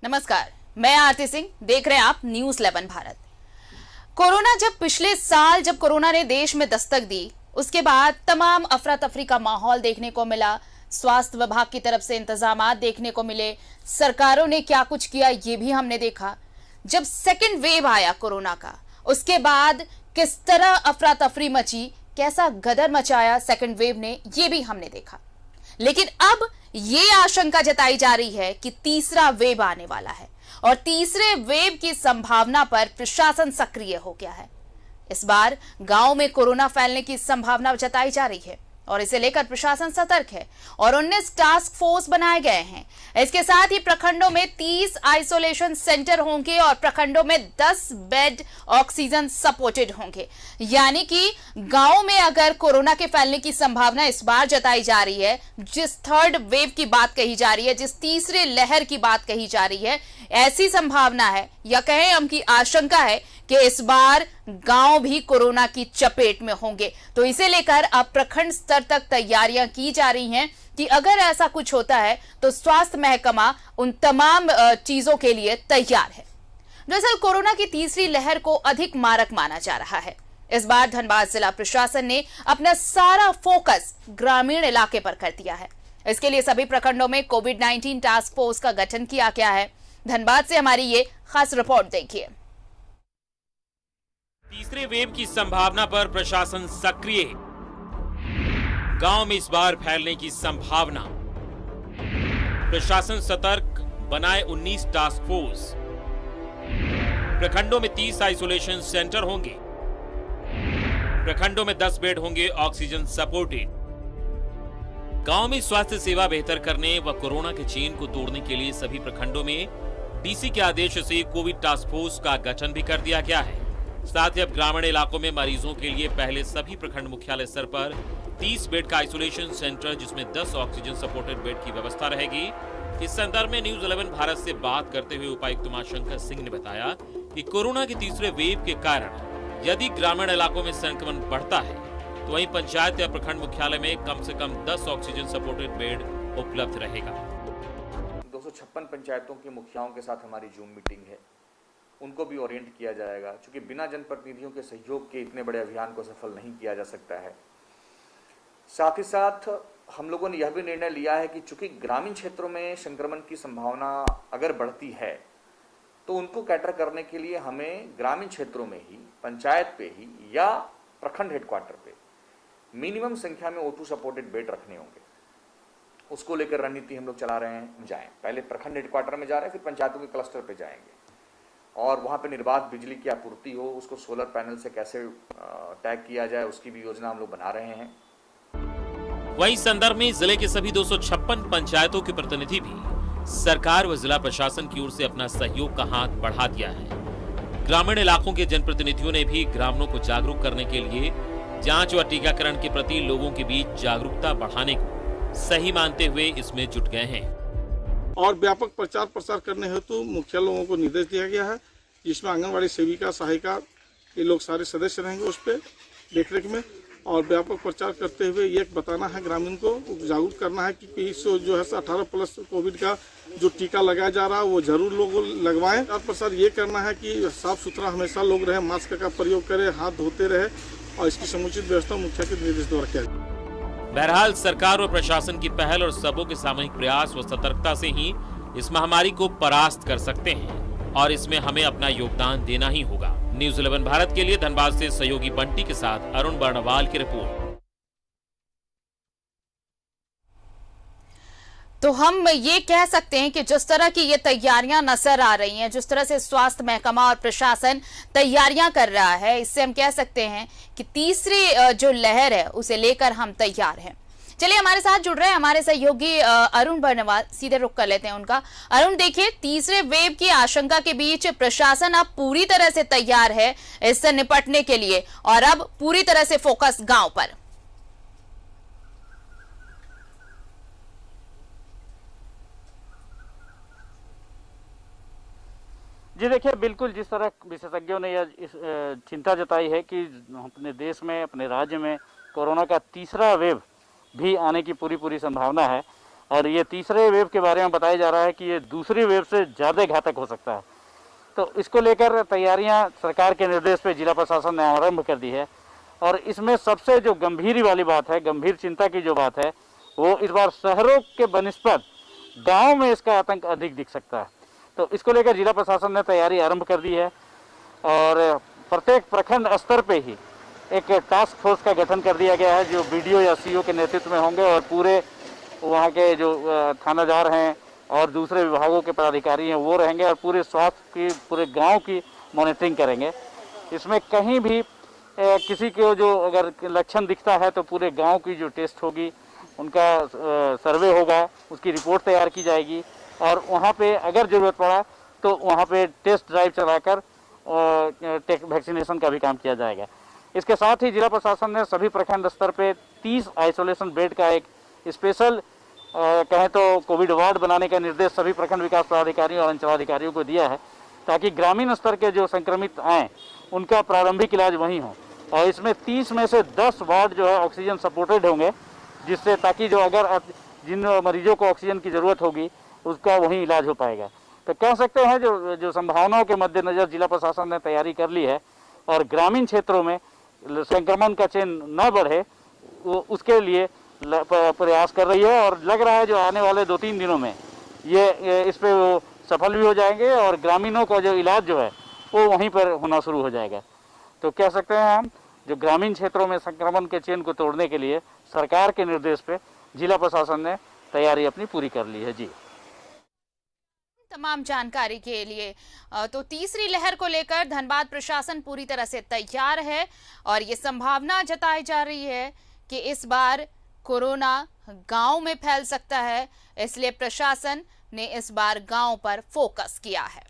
नमस्कार, मैं आरती सिंह, देख रहे हैं आप न्यूज़ 11 भारत। कोरोना जब पिछले साल जब कोरोना ने देश में दस्तक दी, उसके बाद तमाम अफरा तफरी का माहौल देखने को मिला। स्वास्थ्य विभाग की तरफ से इंतजामात देखने को मिले, सरकारों ने क्या कुछ किया ये भी हमने देखा। जब सेकेंड वेव आया कोरोना का, उसके बाद किस तरह अफरा तफरी मची, कैसा गदर मचाया सेकेंड वेव ने, ये भी हमने देखा। लेकिन अब ये आशंका जताई जा रही है कि तीसरा वेव आने वाला है और तीसरे वेव की संभावना पर प्रशासन सक्रिय हो गया है। इस बार गांव में कोरोना फैलने की संभावना जताई जा रही है और इसे लेकर प्रशासन सतर्क है और 19 टास्क फोर्स बनाए गए हैं। इसके साथ ही प्रखंडों में 30 आइसोलेशन सेंटर होंगे और प्रखंडों में 10 बेड ऑक्सीजन सपोर्टेड होंगे। यानी कि गांव में अगर कोरोना के फैलने की संभावना इस बार जताई जा रही है, जिस थर्ड वेव की बात कही जा रही है, जिस तीसरे लहर की बात कही जा रही है, ऐसी संभावना है या कहें हम की आशंका है कि इस बार गांव भी कोरोना की चपेट में होंगे। तो इसे लेकर अब प्रखंड स्तर तक तैयारियां की जा रही हैं कि अगर ऐसा कुछ होता है तो स्वास्थ्य महकमा उन तमाम चीजों के लिए तैयार है। दरअसल कोरोना की तीसरी लहर को अधिक मारक माना जा रहा है। इस बार धनबाद जिला प्रशासन ने अपना सारा फोकस ग्रामीण इलाके पर कर दिया है। इसके लिए सभी प्रखंडों में कोविड-19 टास्क फोर्स का गठन किया गया है। धनबाद से हमारी ये खास रिपोर्ट देखिए। तीसरे वेव की संभावना पर प्रशासन सक्रिय, गांव में इस बार फैलने की संभावना, प्रशासन सतर्क, बनाए 19 टास्क फोर्स, प्रखंडों में 30 आइसोलेशन सेंटर होंगे, प्रखंडों में 10 बेड होंगे ऑक्सीजन सपोर्टेड। गांव में स्वास्थ्य सेवा बेहतर करने व कोरोना के चेन को तोड़ने के लिए सभी प्रखंडों में डीसी के आदेश से कोविड टास्क फोर्स का गठन भी कर दिया गया है। साथ ही अब ग्रामीण इलाकों में मरीजों के लिए पहले सभी प्रखंड मुख्यालय स्तर पर 30 बेड का आइसोलेशन सेंटर, जिसमें 10 ऑक्सीजन सपोर्टेड बेड की व्यवस्था रहेगी। इस संदर्भ में न्यूज़ 11 भारत से बात करते हुए उपायुक्त उमाशंकर सिंह ने बताया कि कोरोना के तीसरे वेव के कारण यदि ग्रामीण इलाकों में संक्रमण बढ़ता है तो वहीं पंचायत या प्रखंड मुख्यालय में कम से कम 10 ऑक्सीजन सपोर्टेड बेड उपलब्ध रहेगा। 256 पंचायतों के मुखियाओं के साथ हमारी जूम मीटिंग है, उनको भी ओरिएंट किया जाएगा, क्योंकि बिना जनप्रतिनिधियों के सहयोग के इतने बड़े अभियान को सफल नहीं किया जा सकता है। साथ ही साथ हम लोगों ने यह भी निर्णय लिया है कि चूंकि ग्रामीण क्षेत्रों में संक्रमण की संभावना अगर बढ़ती है तो उनको कैटर करने के लिए हमें ग्रामीण क्षेत्रों में ही, पंचायत पे ही या प्रखंड हेडक्वार्टर पे मिनिमम संख्या में O2 सपोर्टेड बेड रखने होंगे। उसको लेकर रणनीति हम लोग चला रहे हैं। पहले प्रखंड हेडक्वार्टर में जा रहे हैं, फिर पंचायतों के क्लस्टर पे जाएंगे और वहाँ पे निर्बाध बिजली की आपूर्ति हो, उसको सोलर पैनल से कैसे टैग किया जाए, उसकी भी योजना हम लोग बना रहे हैं। वहीं संदर्भ में जिले के सभी 256 पंचायतों के प्रतिनिधि भी सरकार व जिला प्रशासन की ओर से अपना सहयोग का हाथ बढ़ा दिया है। ग्रामीण इलाकों के जनप्रतिनिधियों ने भी ग्रामीणों को जागरूक करने के लिए जांच व टीकाकरण के प्रति लोगों के बीच जागरूकता बढ़ाने को सही मानते हुए इसमें जुट गए हैं और व्यापक प्रचार प्रसार करने हेतु मुखिया लोगों को निर्देश दिया गया है, जिसमें आंगनवाड़ी सेविका, सहायिका ये लोग सारे सदस्य रहेंगे उस पर देखरेख में। और व्यापक प्रचार करते हुए ये बताना है, ग्रामीण को जागरूक करना है कि इस जो है 18 प्लस कोविड का जो टीका लगाया जा रहा है वो जरूर लोग लगवाएं। प्रचार प्रसार ये करना है कि साफ सुथरा हमेशा लोग रहे, मास्क का प्रयोग करें, हाथ धोते रहे और इसकी समुचित व्यवस्था मुखिया के निर्देश द्वारा किया जाए। बहरहाल सरकार व प्रशासन की पहल और सबों के सामूहिक प्रयास व सतर्कता से ही इस महामारी को परास्त कर सकते हैं और इसमें हमें अपना योगदान देना ही होगा। न्यूज़ 11 भारत के लिए धनबाद से सहयोगी बंटी के साथ अरुण बर्णवाल की रिपोर्ट। तो हम ये कह सकते हैं कि जिस तरह की ये तैयारियां नजर आ रही हैं, जिस तरह से स्वास्थ्य महकमा और प्रशासन तैयारियां कर रहा है, इससे हम कह सकते हैं कि तीसरी जो लहर है उसे लेकर हम तैयार हैं। चलिए, हमारे साथ जुड़ रहे हैं हमारे सहयोगी अरुण बर्णवाल, सीधे रुख कर लेते हैं उनका। अरुण, देखिए, तीसरे वेव की आशंका के बीच प्रशासन अब पूरी तरह से तैयार है इससे निपटने के लिए और अब पूरी तरह से फोकस गांव पर। जी देखिए, बिल्कुल जिस तरह विशेषज्ञों ने यह चिंता जताई है कि अपने देश में, अपने राज्य में कोरोना का तीसरा वेव भी आने की पूरी संभावना है, और ये तीसरे वेव के बारे में बताया जा रहा है कि ये दूसरी वेव से ज़्यादा घातक हो सकता है। तो इसको लेकर तैयारियां सरकार के निर्देश पे जिला प्रशासन ने आरंभ कर दी है। और इसमें सबसे जो गंभीर वाली बात है, गंभीर चिंता की जो बात है, वो इस बार शहरों के बनिस्पत गाँव में इसका आतंक अधिक दिख सकता है। तो इसको लेकर जिला प्रशासन ने तैयारी आरंभ कर दी है और प्रत्येक प्रखंड स्तर पे ही एक टास्क फोर्स का गठन कर दिया गया है, जो बीडीओ या सीओ के नेतृत्व में होंगे और पूरे वहाँ के जो थानादार हैं और दूसरे विभागों के पदाधिकारी हैं वो रहेंगे और पूरे स्वास्थ्य की, पूरे गांव की मॉनिटरिंग करेंगे। इसमें कहीं भी किसी को जो अगर लक्षण दिखता है तो पूरे गांव की जो टेस्ट होगी, उनका सर्वे होगा, उसकी रिपोर्ट तैयार की जाएगी और वहाँ पे अगर ज़रूरत पड़ा तो वहाँ पे टेस्ट ड्राइव चलाकर वैक्सीनेशन का भी काम किया जाएगा। इसके साथ ही जिला प्रशासन ने सभी प्रखंड स्तर पे 30 आइसोलेशन बेड का एक स्पेशल कहें तो कोविड वार्ड बनाने का निर्देश सभी प्रखंड विकास पदाधिकारियों और अंचलाधिकारियों को दिया है, ताकि ग्रामीण स्तर के जो संक्रमित आए उनका प्रारंभिक इलाज वहीं हो। और इसमें 30 में से 10 वार्ड जो है ऑक्सीजन सपोर्टेड होंगे, जिससे ताकि जो अगर जिन मरीजों को ऑक्सीजन की ज़रूरत होगी उसका वहीं इलाज हो पाएगा। तो कह सकते हैं जो संभावनाओं के मद्देनज़र जिला प्रशासन ने तैयारी कर ली है और ग्रामीण क्षेत्रों में संक्रमण का चेन न बढ़े उसके लिए प्रयास कर रही है। और लग रहा है जो आने वाले 2-3 दिनों में ये इस पे वो सफल भी हो जाएंगे और ग्रामीणों का जो इलाज जो है वो वहीं पर होना शुरू हो जाएगा। तो कह सकते हैं हम जो ग्रामीण क्षेत्रों में संक्रमण के चेन को तोड़ने के लिए सरकार के निर्देश पे जिला प्रशासन ने तैयारी अपनी पूरी कर ली है। जी, तमाम जानकारी के लिए तो तीसरी लहर को लेकर धनबाद प्रशासन पूरी तरह से तैयार है और ये संभावना जताई जा रही है कि इस बार कोरोना गांव में फैल सकता है, इसलिए प्रशासन ने इस बार गांव पर फोकस किया है।